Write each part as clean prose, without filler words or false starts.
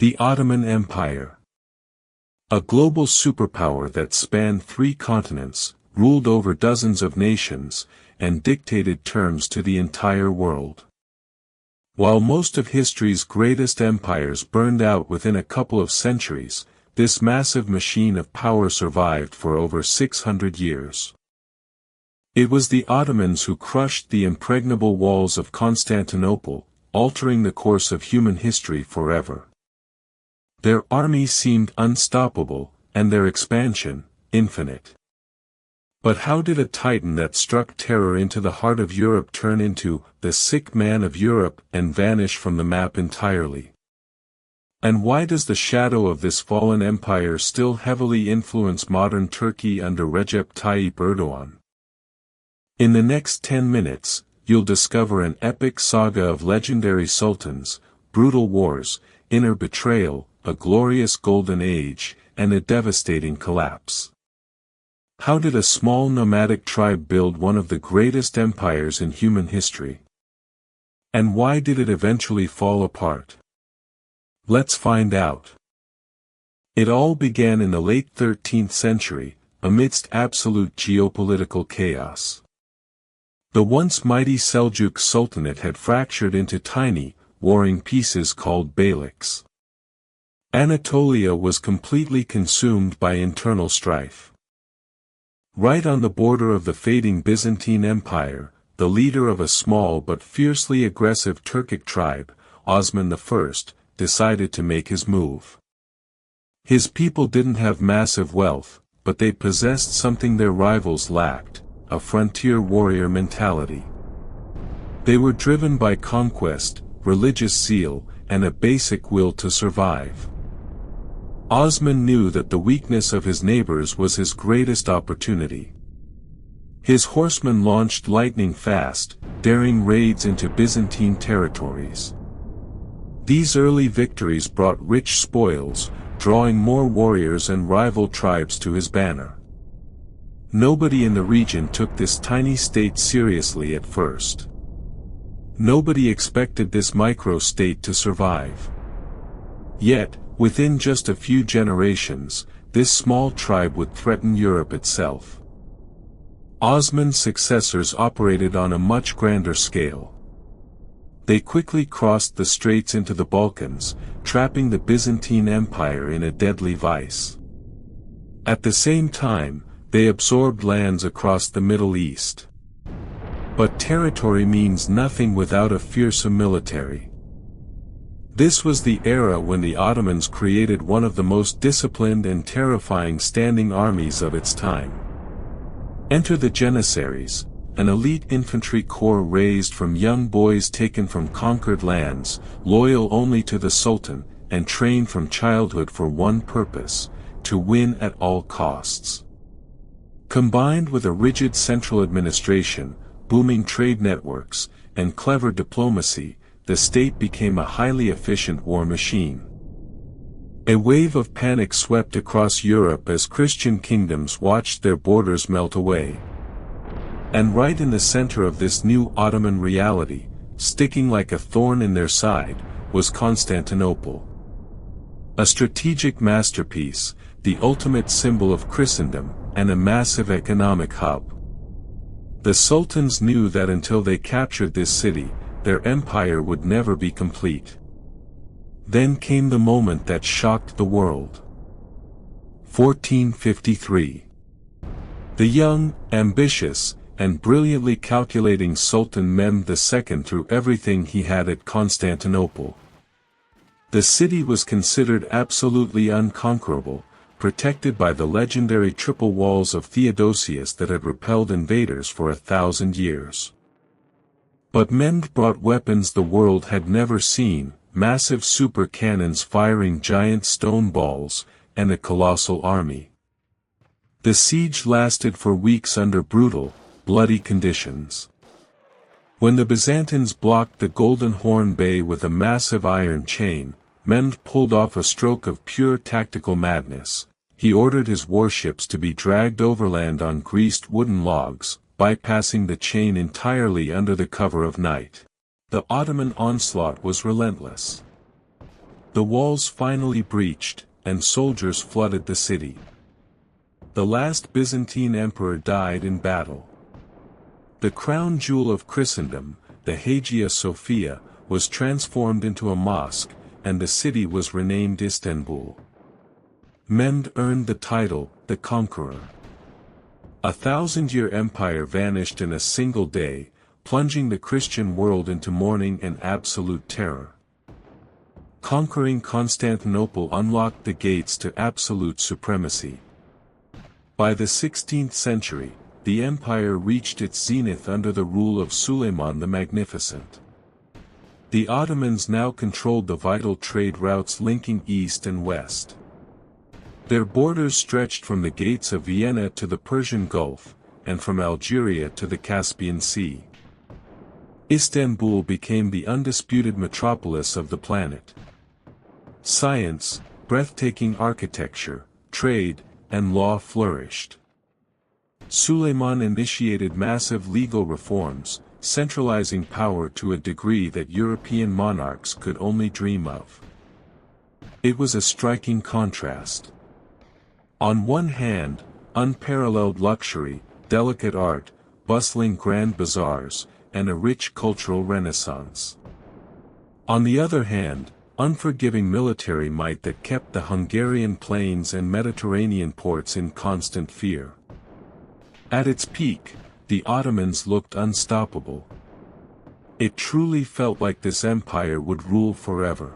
The Ottoman Empire. A global superpower that spanned 3 continents, ruled over dozens of nations, and dictated terms to the entire world. While most of history's greatest empires burned out within a couple of centuries, this massive machine of power survived for over 600 years. It was the Ottomans who crushed the impregnable walls of Constantinople, altering the course of human history forever. Their army seemed unstoppable, and their expansion, infinite. But how did a titan that struck terror into the heart of Europe turn into the sick man of Europe and vanish from the map entirely? And why does the shadow of this fallen empire still heavily influence modern Turkey under Recep Tayyip Erdogan? In the next 10 minutes, you'll discover an epic saga of legendary sultans, brutal wars, inner betrayal, a glorious golden age, and a devastating collapse. How did a small nomadic tribe build one of the greatest empires in human history? And why did it eventually fall apart? Let's find out. It all began in the late 13th century, amidst absolute geopolitical chaos. The once mighty Seljuk Sultanate had fractured into tiny, warring pieces called beyliks. Anatolia was completely consumed by internal strife. Right on the border of the fading Byzantine Empire, the leader of a small but fiercely aggressive Turkic tribe, Osman I, decided to make his move. His people didn't have massive wealth, but they possessed something their rivals lacked: a frontier warrior mentality. They were driven by conquest, religious zeal, and a basic will to survive. Osman knew that the weakness of his neighbors was his greatest opportunity. His horsemen launched lightning-fast, daring raids into Byzantine territories. These early victories brought rich spoils, drawing more warriors and rival tribes to his banner. Nobody in the region took this tiny state seriously at first. Nobody expected this micro-state to survive. Yet, within just a few generations, this small tribe would threaten Europe itself. Osman's successors operated on a much grander scale. They quickly crossed the straits into the Balkans, trapping the Byzantine Empire in a deadly vice. At the same time, they absorbed lands across the Middle East. But territory means nothing without a fearsome military. This was the era when the Ottomans created one of the most disciplined and terrifying standing armies of its time. Enter the Janissaries, an elite infantry corps raised from young boys taken from conquered lands, loyal only to the Sultan, and trained from childhood for one purpose: to win at all costs. Combined with a rigid central administration, booming trade networks, and clever diplomacy, the state became a highly efficient war machine. A wave of panic swept across Europe as Christian kingdoms watched their borders melt away. And right in the center of this new Ottoman reality, sticking like a thorn in their side, was Constantinople. A strategic masterpiece, the ultimate symbol of Christendom, and a massive economic hub. The sultans knew that until they captured this city, their empire would never be complete. Then came the moment that shocked the world. 1453. The young, ambitious, and brilliantly calculating Sultan Mehmed II threw everything he had at Constantinople. The city was considered absolutely unconquerable, protected by the legendary triple walls of Theodosius that had repelled invaders for 1,000 years. But Mehmed brought weapons the world had never seen: massive super cannons firing giant stone balls, and a colossal army. The siege lasted for weeks under brutal, bloody conditions. When the Byzantines blocked the Golden Horn Bay with a massive iron chain, Mehmed pulled off a stroke of pure tactical madness. He ordered his warships to be dragged overland on greased wooden logs, bypassing the chain entirely under the cover of night. The Ottoman onslaught was relentless. The walls finally breached, and soldiers flooded the city. The last Byzantine emperor died in battle. The crown jewel of Christendom, the Hagia Sophia, was transformed into a mosque, and the city was renamed Istanbul. Mehmed earned the title, the Conqueror. A 1,000-year empire vanished in a single day, plunging the Christian world into mourning and absolute terror. Conquering Constantinople unlocked the gates to absolute supremacy. By the 16th century, the empire reached its zenith under the rule of Suleiman the Magnificent. The Ottomans now controlled the vital trade routes linking east and west. Their borders stretched from the gates of Vienna to the Persian Gulf, and from Algeria to the Caspian Sea. Istanbul became the undisputed metropolis of the planet. Science, breathtaking architecture, trade, and law flourished. Suleiman initiated massive legal reforms, centralizing power to a degree that European monarchs could only dream of. It was a striking contrast. On one hand, unparalleled luxury, delicate art, bustling grand bazaars, and a rich cultural renaissance. On the other hand, unforgiving military might that kept the Hungarian plains and Mediterranean ports in constant fear. At its peak, the Ottomans looked unstoppable. It truly felt like this empire would rule forever.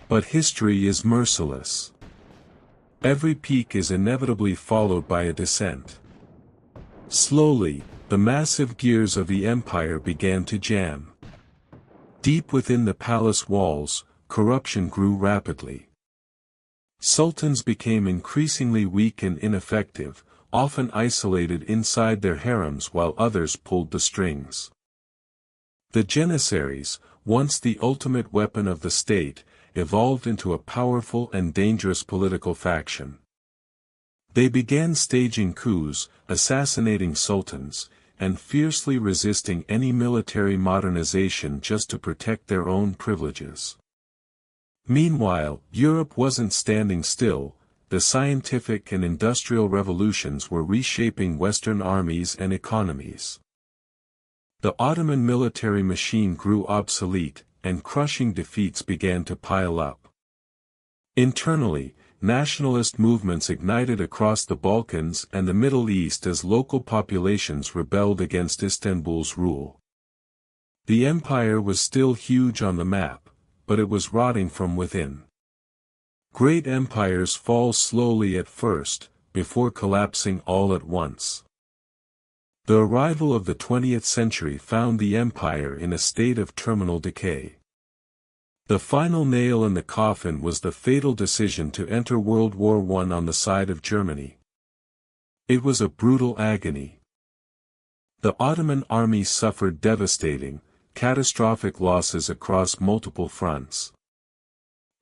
But history is merciless. Every peak is inevitably followed by a descent. Slowly, the massive gears of the empire began to jam. Deep within the palace walls, corruption grew rapidly. Sultans became increasingly weak and ineffective, often isolated inside their harems while others pulled the strings. The Janissaries, once the ultimate weapon of the state, evolved into a powerful and dangerous political faction. They began staging coups, assassinating sultans, and fiercely resisting any military modernization just to protect their own privileges. Meanwhile, Europe wasn't standing still. The scientific and industrial revolutions were reshaping Western armies and economies. The Ottoman military machine grew obsolete, and crushing defeats began to pile up. Internally, nationalist movements ignited across the Balkans and the Middle East as local populations rebelled against Istanbul's rule. The empire was still huge on the map, but it was rotting from within. Great empires fall slowly at first, before collapsing all at once. The arrival of the 20th century found the empire in a state of terminal decay. The final nail in the coffin was the fatal decision to enter World War I on the side of Germany. It was a brutal agony. The Ottoman army suffered devastating, catastrophic losses across multiple fronts.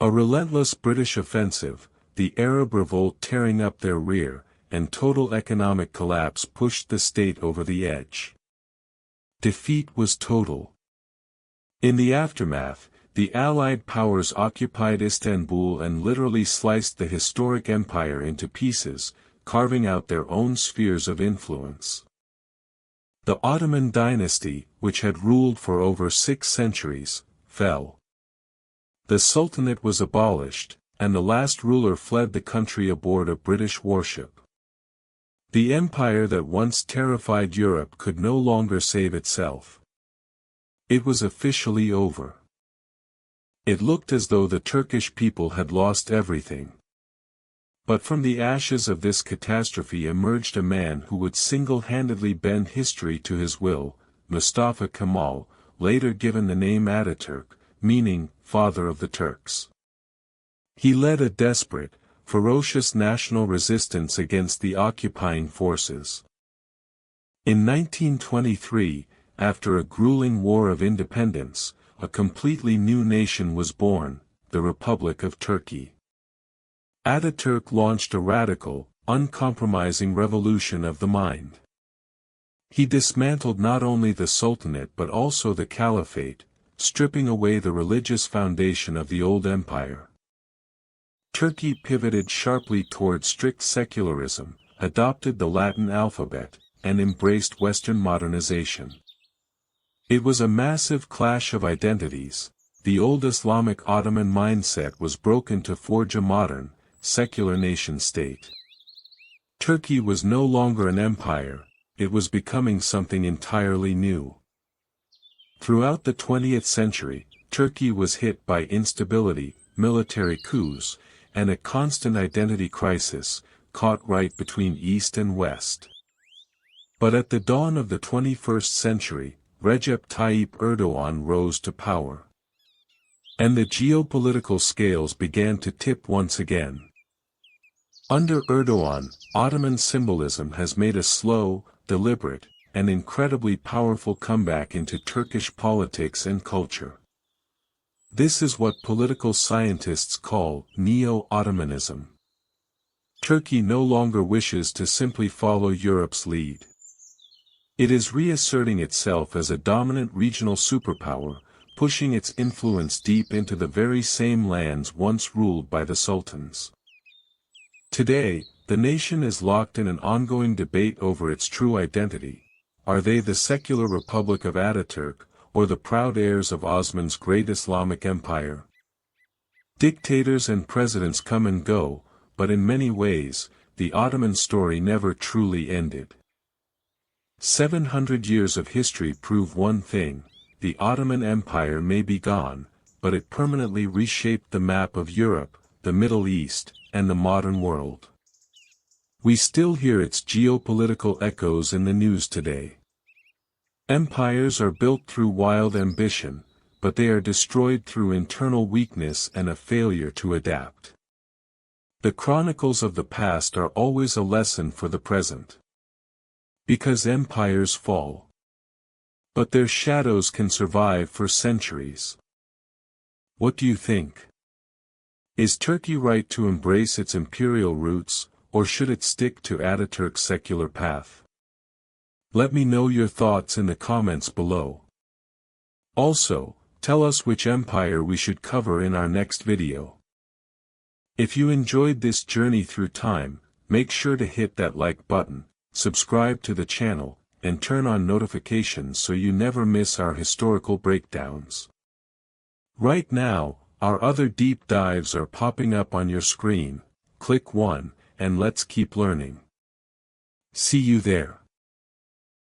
A relentless British offensive, the Arab revolt tearing up their rear, and total economic collapse pushed the state over the edge. Defeat was total. In the aftermath, the Allied powers occupied Istanbul and literally sliced the historic empire into pieces, carving out their own spheres of influence. The Ottoman dynasty, which had ruled for over 6 centuries, fell. The Sultanate was abolished, and the last ruler fled the country aboard a British warship. The empire that once terrified Europe could no longer save itself. It was officially over. It looked as though the Turkish people had lost everything. But from the ashes of this catastrophe emerged a man who would single-handedly bend history to his will, Mustafa Kemal, later given the name Ataturk, meaning, Father of the Turks. He led a desperate, ferocious national resistance against the occupying forces. In 1923, after a grueling war of independence, a completely new nation was born, the Republic of Turkey. Ataturk launched a radical, uncompromising revolution of the mind. He dismantled not only the Sultanate but also the Caliphate, stripping away the religious foundation of the old empire. Turkey pivoted sharply toward strict secularism, adopted the Latin alphabet, and embraced Western modernization. It was a massive clash of identities. The old Islamic Ottoman mindset was broken to forge a modern, secular nation-state. Turkey was no longer an empire, it was becoming something entirely new. Throughout the 20th century, Turkey was hit by instability, military coups, and a constant identity crisis, caught right between East and West. But at the dawn of the 21st century, Recep Tayyip Erdogan rose to power. And the geopolitical scales began to tip once again. Under Erdogan, Ottoman symbolism has made a slow, deliberate, and incredibly powerful comeback into Turkish politics and culture. This is what political scientists call neo-Ottomanism. Turkey no longer wishes to simply follow Europe's lead. It is reasserting itself as a dominant regional superpower, pushing its influence deep into the very same lands once ruled by the sultans. Today, the nation is locked in an ongoing debate over its true identity. Are they the secular Republic of Ataturk, or the proud heirs of Osman's great Islamic empire? Dictators and presidents come and go, but in many ways, the Ottoman story never truly ended. 700 years of history prove one thing: the Ottoman Empire may be gone, but it permanently reshaped the map of Europe, the Middle East, and the modern world. We still hear its geopolitical echoes in the news today. Empires are built through wild ambition, but they are destroyed through internal weakness and a failure to adapt. The chronicles of the past are always a lesson for the present. Because empires fall. But their shadows can survive for centuries. What do you think? Is Turkey right to embrace its imperial roots, or should it stick to Ataturk's secular path? Let me know your thoughts in the comments below. Also, tell us which empire we should cover in our next video. If you enjoyed this journey through time, make sure to hit that like button, subscribe to the channel, and turn on notifications so you never miss our historical breakdowns. Right now, our other deep dives are popping up on your screen. Click one, and let's keep learning. See you there.